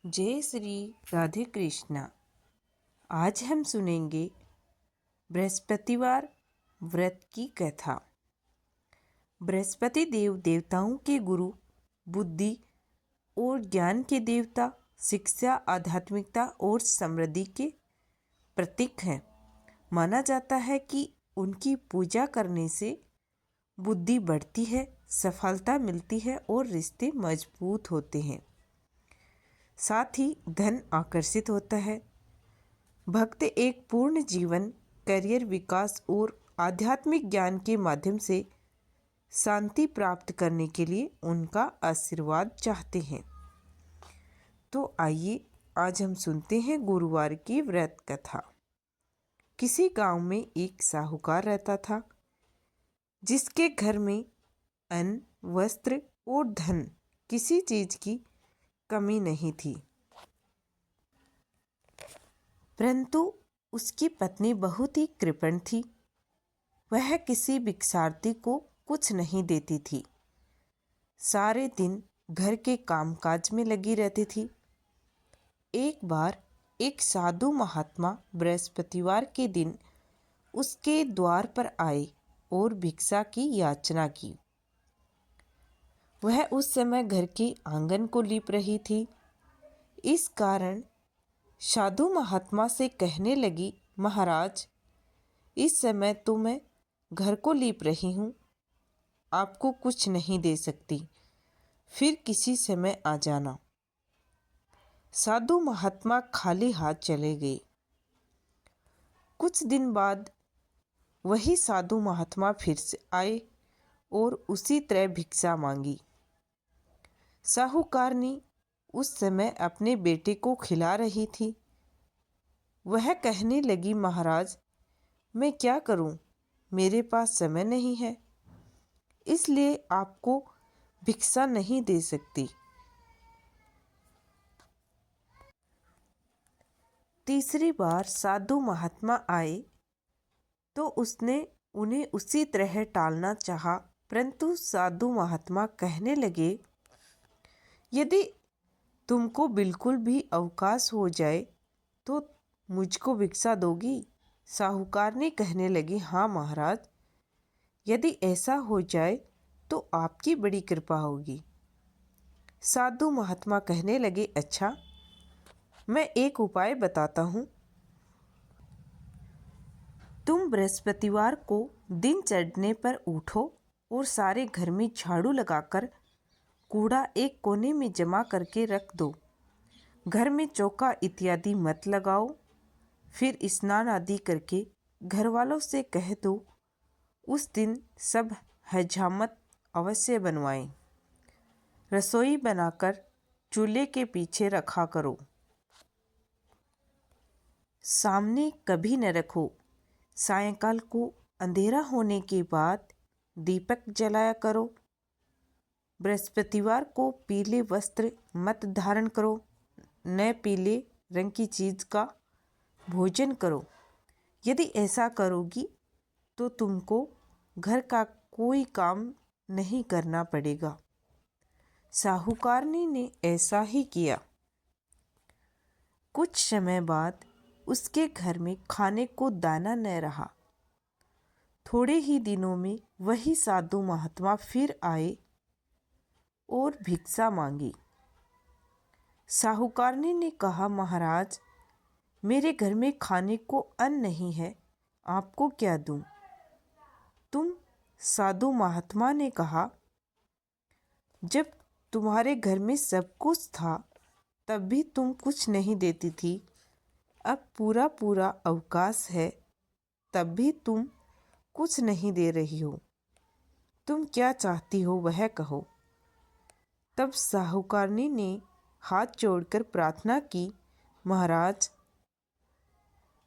जय श्री राधे कृष्णा। आज हम सुनेंगे बृहस्पतिवार व्रत की कथा। बृहस्पति देव देवताओं के गुरु, बुद्धि और ज्ञान के देवता, शिक्षा, आध्यात्मिकता और समृद्धि के प्रतीक हैं। माना जाता है कि उनकी पूजा करने से बुद्धि बढ़ती है, सफलता मिलती है और रिश्ते मजबूत होते हैं। साथ ही धन आकर्षित होता है। भक्त एक पूर्ण जीवन, करियर विकास और आध्यात्मिक ज्ञान के माध्यम से शांति प्राप्त करने के लिए उनका आशीर्वाद चाहते हैं। तो आइए आज हम सुनते हैं गुरुवार की व्रत कथा। किसी गांव में एक साहूकार रहता था, जिसके घर में अन्न, वस्त्र और धन किसी चीज की कमी नहीं थी। परंतु उसकी पत्नी बहुत ही कृपण थी। वह किसी भिक्षार्थी को कुछ नहीं देती थी। सारे दिन घर के कामकाज में लगी रहती थी। एक बार एक साधु महात्मा बृहस्पतिवार के दिन उसके द्वार पर आए और भिक्षा की याचना की। वह उस समय घर के आंगन को लीप रही थी। इस कारण साधु महात्मा से कहने लगी, महाराज, इस समय तो मैं घर को लीप रही हूँ, आपको कुछ नहीं दे सकती, फिर किसी समय आ जाना। साधु महात्मा खाली हाथ चले गए। कुछ दिन बाद वही साधु महात्मा फिर से आए और उसी तरह भिक्षा मांगी। साहूकारनी उस समय अपने बेटे को खिला रही थी। वह कहने लगी, महाराज, मैं क्या करूं, मेरे पास समय नहीं है, इसलिए आपको भिक्षा नहीं दे सकती। तीसरी बार साधु महात्मा आए तो उसने उन्हें उसी तरह टालना चाहा, परंतु साधु महात्मा कहने लगे, यदि तुमको बिल्कुल भी अवकाश हो जाए तो मुझको भिक्षा दोगी? साहूकार ने कहने लगी, हाँ महाराज, यदि ऐसा हो जाए तो आपकी बड़ी कृपा होगी। साधु महात्मा कहने लगे, अच्छा, मैं एक उपाय बताता हूँ। तुम बृहस्पतिवार को दिन चढ़ने पर उठो और सारे घर में झाड़ू लगाकर कूड़ा एक कोने में जमा करके रख दो। घर में चौका इत्यादि मत लगाओ। फिर स्नान आदि करके घर वालों से कह दो उस दिन सब हजामत अवश्य बनवाएं। रसोई बनाकर चूल्हे के पीछे रखा करो। सामने कभी न रखो। सायंकाल को अंधेरा होने के बाद दीपक जलाया करो। बृहस्पतिवार को पीले वस्त्र मत धारण करो। न पीले रंग की चीज का भोजन करो। यदि ऐसा करोगी तो तुमको घर का कोई काम नहीं करना पड़ेगा। साहूकारनी ने ऐसा ही किया। कुछ समय बाद उसके घर में खाने को दाना न रहा। थोड़े ही दिनों में वही साधु महात्मा फिर आए और भिक्षा मांगी। साहूकारनी ने कहा, महाराज, मेरे घर में खाने को अन्न नहीं है, आपको क्या दूं? तुम साधु महात्मा ने कहा, जब तुम्हारे घर में सब कुछ था तब भी तुम कुछ नहीं देती थी। अब पूरा पूरा अवकाश है, तब भी तुम कुछ नहीं दे रही हो। तुम क्या चाहती हो वह कहो। तब साहूकारनी ने हाथ जोड़कर प्रार्थना की, महाराज,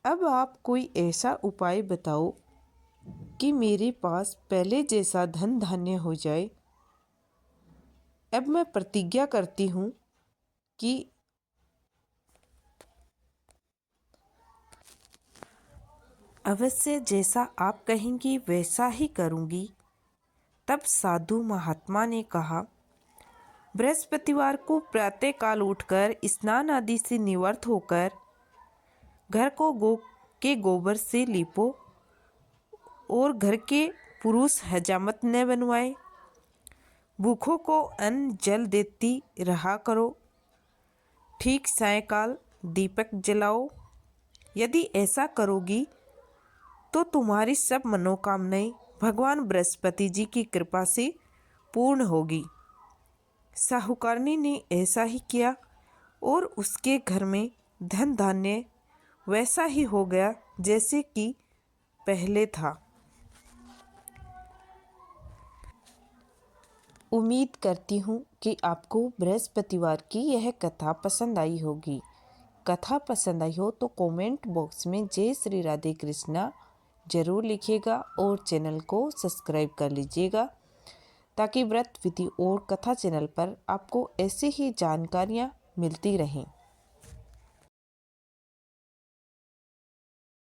अब आप कोई ऐसा उपाय बताओ कि मेरे पास पहले जैसा धन धान्य हो जाए। अब मैं प्रतिज्ञा करती हूँ कि अवश्य जैसा आप कहेंगी वैसा ही करूँगी। तब साधु महात्मा ने कहा, बृहस्पतिवार को प्रातःकाल उठकर स्नान आदि से निवृत्त होकर घर को गोबर से लीपो और घर के पुरुष हजामत न बनवाए। भूखों को अन्न जल देती रहा करो। ठीक सायंकाल दीपक जलाओ। यदि ऐसा करोगी तो तुम्हारी सब मनोकामनाएं भगवान बृहस्पति जी की कृपा से पूर्ण होगी। साहूकारनी ने ऐसा ही किया और उसके घर में धन धान्य वैसा ही हो गया जैसे कि पहले था। उम्मीद करती हूँ कि आपको बृहस्पतिवार की यह कथा पसंद आई होगी। कथा पसंद आई हो तो कमेंट बॉक्स में जय श्री राधे कृष्णा ज़रूर लिखिएगा और चैनल को सब्सक्राइब कर लीजिएगा ताकि व्रत विधि और कथा चैनल पर आपको ऐसे ही जानकारियाँ मिलती रहें।